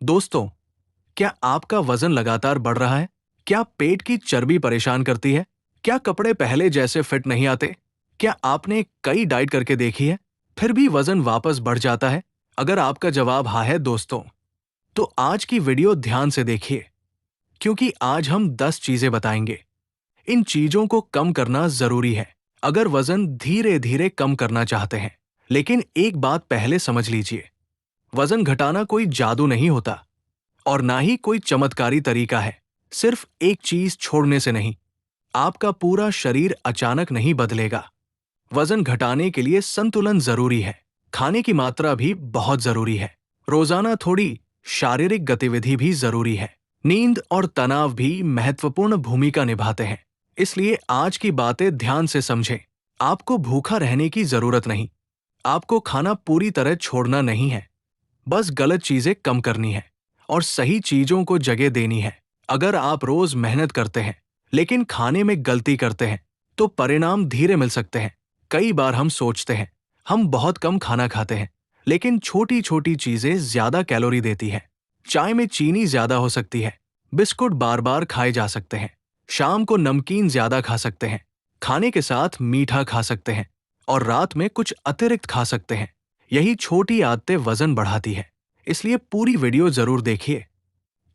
दोस्तों, क्या आपका वजन लगातार बढ़ रहा है? क्या पेट की चर्बी परेशान करती है? क्या कपड़े पहले जैसे फिट नहीं आते? क्या आपने कई डाइट करके देखी है, फिर भी वजन वापस बढ़ जाता है? अगर आपका जवाब हाँ है दोस्तों, तो आज की वीडियो ध्यान से देखिए, क्योंकि आज हम 10 चीजें बताएंगे। इन चीजों को कम करना जरूरी है, अगर वजन धीरे धीरे कम करना चाहते हैं। लेकिन एक बात पहले समझ लीजिए, वजन घटाना कोई जादू नहीं होता और ना ही कोई चमत्कारी तरीका है। सिर्फ एक चीज छोड़ने से नहीं, आपका पूरा शरीर अचानक नहीं बदलेगा। वजन घटाने के लिए संतुलन जरूरी है, खाने की मात्रा भी बहुत जरूरी है, रोजाना थोड़ी शारीरिक गतिविधि भी जरूरी है, नींद और तनाव भी महत्वपूर्ण भूमिका निभाते हैं। इसलिए आज की बातें ध्यान से समझें। आपको भूखा रहने की जरूरत नहीं, आपको खाना पूरी तरह छोड़ना नहीं है, बस गलत चीजें कम करनी है और सही चीजों को जगह देनी है। अगर आप रोज मेहनत करते हैं लेकिन खाने में गलती करते हैं, तो परिणाम धीरे मिल सकते हैं। कई बार हम सोचते हैं हम बहुत कम खाना खाते हैं, लेकिन छोटी छोटी चीजें ज्यादा कैलोरी देती हैं। चाय में चीनी ज्यादा हो सकती है, बिस्कुट बार बार खाए जा सकते हैं, शाम को नमकीन ज्यादा खा सकते हैं, खाने के साथ मीठा खा सकते हैं और रात में कुछ अतिरिक्त खा सकते हैं। यही छोटी आदतें वजन बढ़ाती है। इसलिए पूरी वीडियो जरूर देखिए,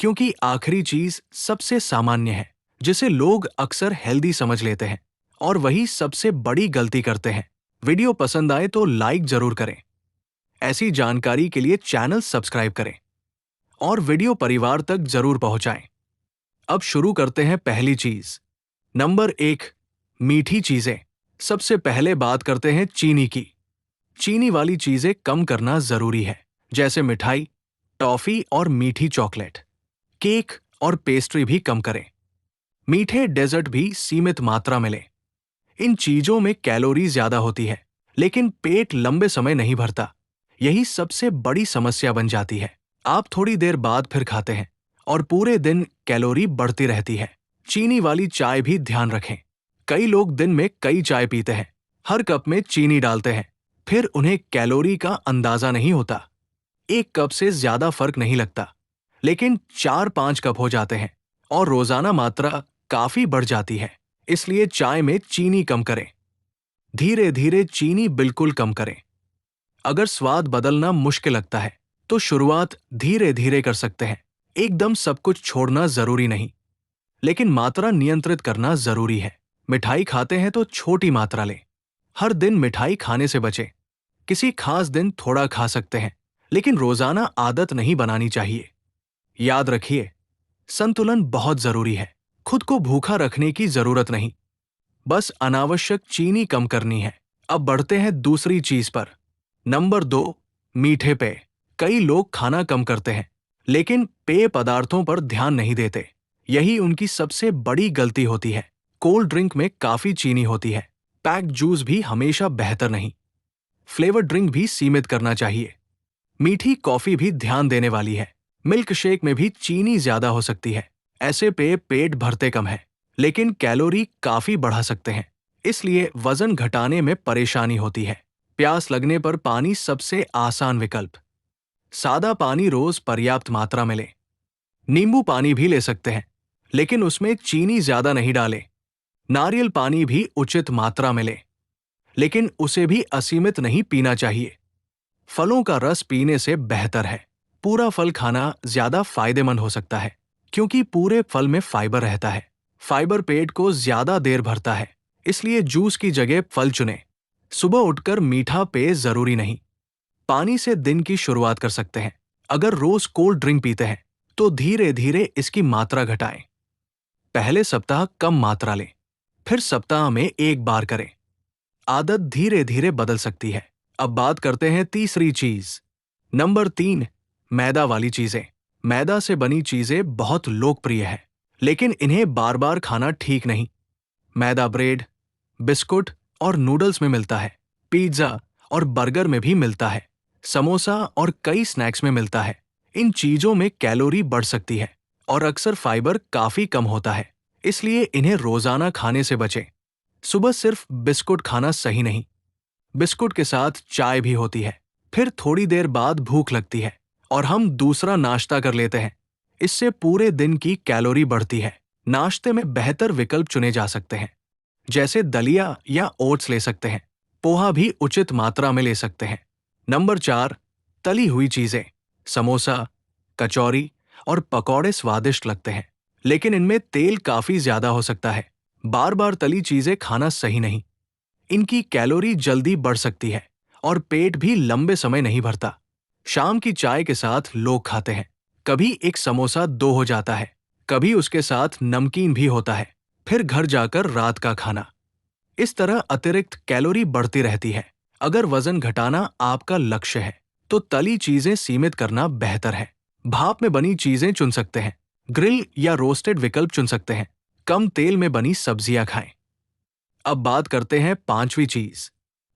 क्योंकि आखिरी चीज सबसे सामान्य है, जिसे लोग अक्सर हेल्दी समझ लेते हैं और वही सबसे बड़ी गलती करते हैं। वीडियो पसंद आए तो लाइक जरूर करें, ऐसी जानकारी के लिए चैनल सब्सक्राइब करें और वीडियो परिवार तक जरूर पहुंचाएं। अब शुरू करते हैं पहली चीज। नंबर 1, मीठी चीजें। सबसे पहले बात करते हैं चीनी की। चीनी वाली चीजें कम करना जरूरी है, जैसे मिठाई, टॉफी और मीठी चॉकलेट। केक और पेस्ट्री भी कम करें। मीठे डेजर्ट भी सीमित मात्रा में लें। इन चीजों में कैलोरी ज्यादा होती है, लेकिन पेट लंबे समय नहीं भरता। यही सबसे बड़ी समस्या बन जाती है। आप थोड़ी देर बाद फिर खाते हैं और पूरे दिन कैलोरी बढ़ती रहती है। चीनी वाली चाय भी ध्यान रखें। कई लोग दिन में कई चाय पीते हैं, हर कप में चीनी डालते हैं, फिर उन्हें कैलोरी का अंदाजा नहीं होता। एक कप से ज्यादा फर्क नहीं लगता, लेकिन 4-5 कप हो जाते हैं और रोजाना मात्रा काफी बढ़ जाती है। इसलिए चाय में चीनी कम करें। धीरे धीरे चीनी बिल्कुल कम करें। अगर स्वाद बदलना मुश्किल लगता है, तो शुरुआत धीरे धीरे कर सकते हैं। एकदम सब कुछ छोड़ना जरूरी नहीं, लेकिन मात्रा नियंत्रित करना जरूरी है। मिठाई खाते हैं तो छोटी मात्रा लें। हर दिन मिठाई खाने से बचें। किसी खास दिन थोड़ा खा सकते हैं, लेकिन रोजाना आदत नहीं बनानी चाहिए। याद रखिए, संतुलन बहुत जरूरी है। खुद को भूखा रखने की जरूरत नहीं, बस अनावश्यक चीनी कम करनी है। अब बढ़ते हैं दूसरी चीज पर। नंबर 2, मीठे पेय। कई लोग खाना कम करते हैं, लेकिन पेय पदार्थों पर ध्यान नहीं देते। यही उनकी सबसे बड़ी गलती होती है। कोल्ड ड्रिंक में काफी चीनी होती है। पैक्ड जूस भी हमेशा बेहतर नहीं। फ्लेवर ड्रिंक भी सीमित करना चाहिए। मीठी कॉफी भी ध्यान देने वाली है। मिल्क शेक में भी चीनी ज्यादा हो सकती है। ऐसे पेय पेट भरते कम है, लेकिन कैलोरी काफी बढ़ा सकते हैं। इसलिए वजन घटाने में परेशानी होती है। प्यास लगने पर पानी सबसे आसान विकल्प। सादा पानी रोज पर्याप्त मात्रा में लें। नींबू पानी भी ले सकते हैं, लेकिन उसमें चीनी ज्यादा नहीं डालें। नारियल पानी भी उचित मात्रा में लें, लेकिन उसे भी असीमित नहीं पीना चाहिए। फलों का रस पीने से बेहतर है। पूरा फल खाना ज्यादा फायदेमंद हो सकता है, क्योंकि पूरे फल में फाइबर रहता है। फाइबर पेट को ज्यादा देर भरता है, इसलिए जूस की जगह फल चुनें। सुबह उठकर मीठा पेय जरूरी नहीं। पानी से दिन की शुरुआत कर सकते हैं। अगर रोज कोल्ड ड्रिंक पीते हैं, तो धीरे धीरे इसकी मात्रा घटाएं। पहले सप्ताह कम मात्रा लें, फिर सप्ताह में एक बार करें। आदत धीरे धीरे बदल सकती है। अब बात करते हैं तीसरी चीज। नंबर 3, मैदा वाली चीजें। मैदा से बनी चीजें बहुत लोकप्रिय है, लेकिन इन्हें बार बार खाना ठीक नहीं। मैदा ब्रेड, बिस्कुट और नूडल्स में मिलता है। पिज्जा और बर्गर में भी मिलता है। समोसा और कई स्नैक्स में मिलता है। इन चीजों में कैलोरी बढ़ सकती है और अक्सर फाइबर काफी कम होता है। इसलिए इन्हें रोजाना खाने से बचें। सुबह सिर्फ बिस्कुट खाना सही नहीं। बिस्कुट के साथ चाय भी होती है, फिर थोड़ी देर बाद भूख लगती है और हम दूसरा नाश्ता कर लेते हैं। इससे पूरे दिन की कैलोरी बढ़ती है। नाश्ते में बेहतर विकल्प चुने जा सकते हैं, जैसे दलिया या ओट्स ले सकते हैं। पोहा भी उचित मात्रा में ले सकते हैं। नंबर 4, तली हुई चीजें। समोसा, कचौरी और पकौड़े स्वादिष्ट लगते हैं, लेकिन इनमें तेल काफी ज्यादा हो सकता है। बार बार तली चीजें खाना सही नहीं। इनकी कैलोरी जल्दी बढ़ सकती है और पेट भी लंबे समय नहीं भरता। शाम की चाय के साथ लोग खाते हैं। कभी एक समोसा 2 हो जाता है, कभी उसके साथ नमकीन भी होता है, फिर घर जाकर रात का खाना। इस तरह अतिरिक्त कैलोरी बढ़ती रहती है। अगर वजन घटाना आपका लक्ष्य है, तो तली चीजें सीमित करना बेहतर है। भाप में बनी चीजें चुन सकते हैं। ग्रिल या रोस्टेड विकल्प चुन सकते हैं। कम तेल में बनी सब्जियां खाएं। अब बात करते हैं 5वीं चीज।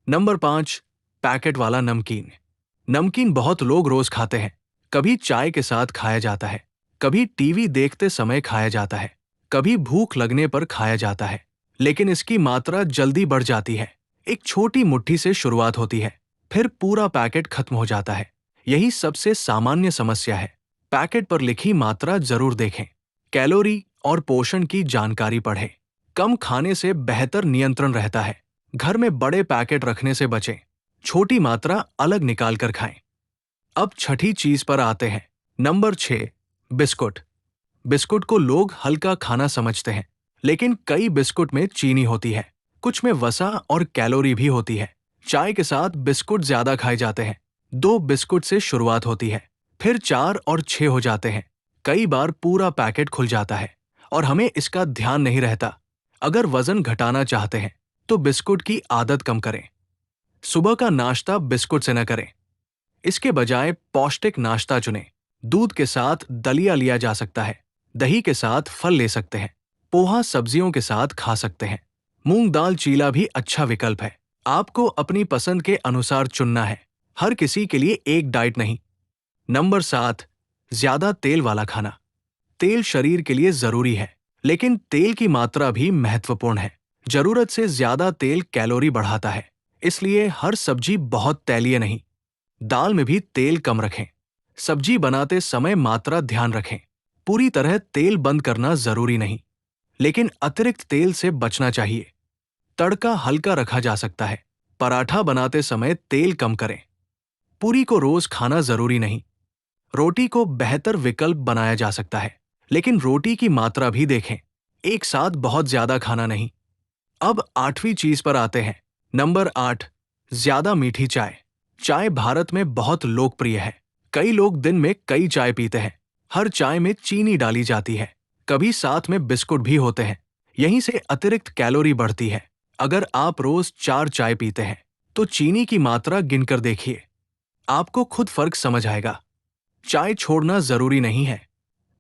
नंबर 5, पैकेट वाला नमकीन। नमकीन बहुत लोग रोज खाते हैं। कभी चाय के साथ खाया जाता है, कभी टीवी देखते समय खाया जाता है, कभी भूख लगने पर खाया जाता है, लेकिन इसकी मात्रा जल्दी बढ़ जाती है। एक छोटी मुट्ठी से शुरुआत होती है, फिर पूरा पैकेट खत्म हो जाता है। यही सबसे सामान्य समस्या है। पैकेट पर लिखी मात्रा जरूर देखें। कैलोरी और पोषण की जानकारी पढ़ें। कम खाने से बेहतर नियंत्रण रहता है। घर में बड़े पैकेट रखने से बचें। छोटी मात्रा अलग निकाल कर खाएं। अब छठी चीज पर आते हैं। Number 6, biscuit. बिस्कुट को लोग हल्का खाना समझते हैं, लेकिन कई बिस्कुट में चीनी होती है, कुछ में वसा और कैलोरी भी होती है। चाय के साथ बिस्कुट ज्यादा खाए जाते हैं। 2 बिस्कुट से शुरुआत होती है, फिर 4 और 6 हो जाते हैं। कई बार पूरा पैकेट खुल जाता है और हमें इसका ध्यान नहीं रहता। अगर वजन घटाना चाहते हैं, तो बिस्कुट की आदत कम करें। सुबह का नाश्ता बिस्कुट से न करें। इसके बजाय पौष्टिक नाश्ता चुनें। दूध के साथ दलिया लिया जा सकता है, दही के साथ फल ले सकते हैं, पोहा सब्जियों के साथ खा सकते हैं। मूंग दाल चीला भी अच्छा विकल्प है। आपको अपनी पसंद के अनुसार चुनना है, हर किसी के लिए एक डाइट नहीं। नंबर 7, ज्यादा तेल वाला खाना। तेल शरीर के लिए जरूरी है, लेकिन तेल की मात्रा भी महत्वपूर्ण है। जरूरत से ज्यादा तेल कैलोरी बढ़ाता है, इसलिए हर सब्जी बहुत तैलीय नहीं। दाल में भी तेल कम रखें। सब्जी बनाते समय मात्रा ध्यान रखें। पूरी तरह तेल बंद करना जरूरी नहीं, लेकिन अतिरिक्त तेल से बचना चाहिए। तड़का हल्का रखा जा सकता है। पराठा बनाते समय तेल कम करें। पूरी को रोज खाना जरूरी नहीं। रोटी को बेहतर विकल्प बनाया जा सकता है, लेकिन रोटी की मात्रा भी देखें। एक साथ बहुत ज्यादा खाना नहीं। अब 8वीं चीज पर आते हैं। नंबर 8, ज्यादा मीठी चाय। चाय भारत में बहुत लोकप्रिय है। कई लोग दिन में कई चाय पीते हैं। हर चाय में चीनी डाली जाती है, कभी साथ में बिस्कुट भी होते हैं। यहीं से अतिरिक्त कैलोरी बढ़ती है। अगर आप रोज 4 चाय पीते हैं, तो चीनी की मात्रा गिनकर देखिए। आपको खुद फर्क समझ आएगा। चाय छोड़ना जरूरी नहीं है,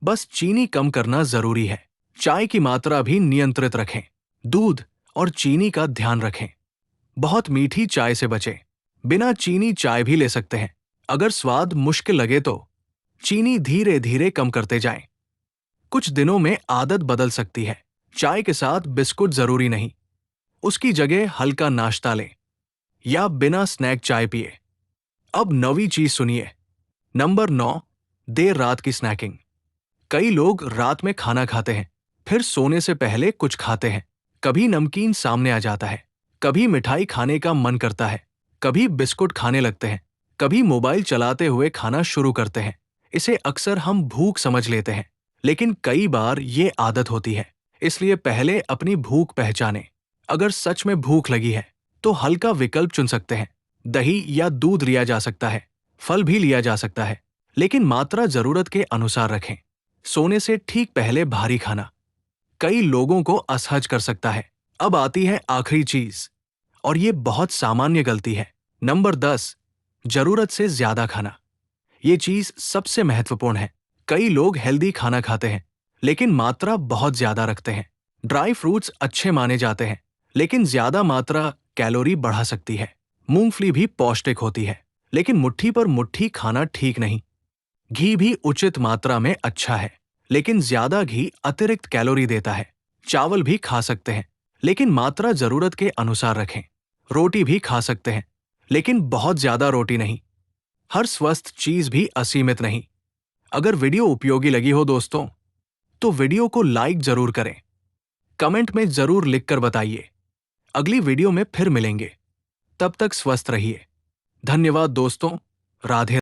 बस चीनी कम करना जरूरी है। चाय की मात्रा भी नियंत्रित रखें। दूध और चीनी का ध्यान रखें। बहुत मीठी चाय से बचें। बिना चीनी चाय भी ले सकते हैं। अगर स्वाद मुश्किल लगे तो चीनी धीरे धीरे कम करते जाएं। कुछ दिनों में आदत बदल सकती है। चाय के साथ बिस्कुट जरूरी नहीं, उसकी जगह हल्का नाश्ता लें या बिना स्नैक चाय पिए। अब 9वीं चीज सुनिए। नंबर 9, देर रात की स्नैकिंग। कई लोग रात में खाना खाते हैं, फिर सोने से पहले कुछ खाते हैं। कभी नमकीन सामने आ जाता है, कभी मिठाई खाने का मन करता है, कभी बिस्कुट खाने लगते हैं, कभी मोबाइल चलाते हुए खाना शुरू करते हैं। इसे अक्सर हम भूख समझ लेते हैं, लेकिन कई बार ये आदत होती है। इसलिए पहले अपनी भूख पहचानें। अगर सच में भूख लगी है, तो हल्का विकल्प चुन सकते हैं। दही या दूध लिया जा सकता है, फल भी लिया जा सकता है, लेकिन मात्रा जरूरत के अनुसार रखें। सोने से ठीक पहले भारी खाना कई लोगों को असहज कर सकता है। अब आती है आखिरी चीज, और ये बहुत सामान्य गलती है। नंबर 10, जरूरत से ज्यादा खाना। ये चीज सबसे महत्वपूर्ण है। कई लोग हेल्दी खाना खाते हैं, लेकिन मात्रा बहुत ज्यादा रखते हैं। ड्राई फ्रूट्स अच्छे माने जाते हैं, लेकिन ज्यादा मात्रा कैलोरी बढ़ा सकती है। मूंगफली भी पौष्टिक होती है, लेकिन मुट्ठी पर मुट्ठी खाना ठीक नहीं। घी भी उचित मात्रा में अच्छा है, लेकिन ज्यादा घी अतिरिक्त कैलोरी देता है। चावल भी खा सकते हैं, लेकिन मात्रा जरूरत के अनुसार रखें। रोटी भी खा सकते हैं, लेकिन बहुत ज्यादा रोटी नहीं। हर स्वस्थ चीज भी असीमित नहीं। अगर वीडियो उपयोगी लगी हो दोस्तों, तो वीडियो को लाइक जरूर करें। कमेंट में जरूर लिखकर बताइए। अगली वीडियो में फिर मिलेंगे। तब तक स्वस्थ रहिए। धन्यवाद दोस्तों। राधे।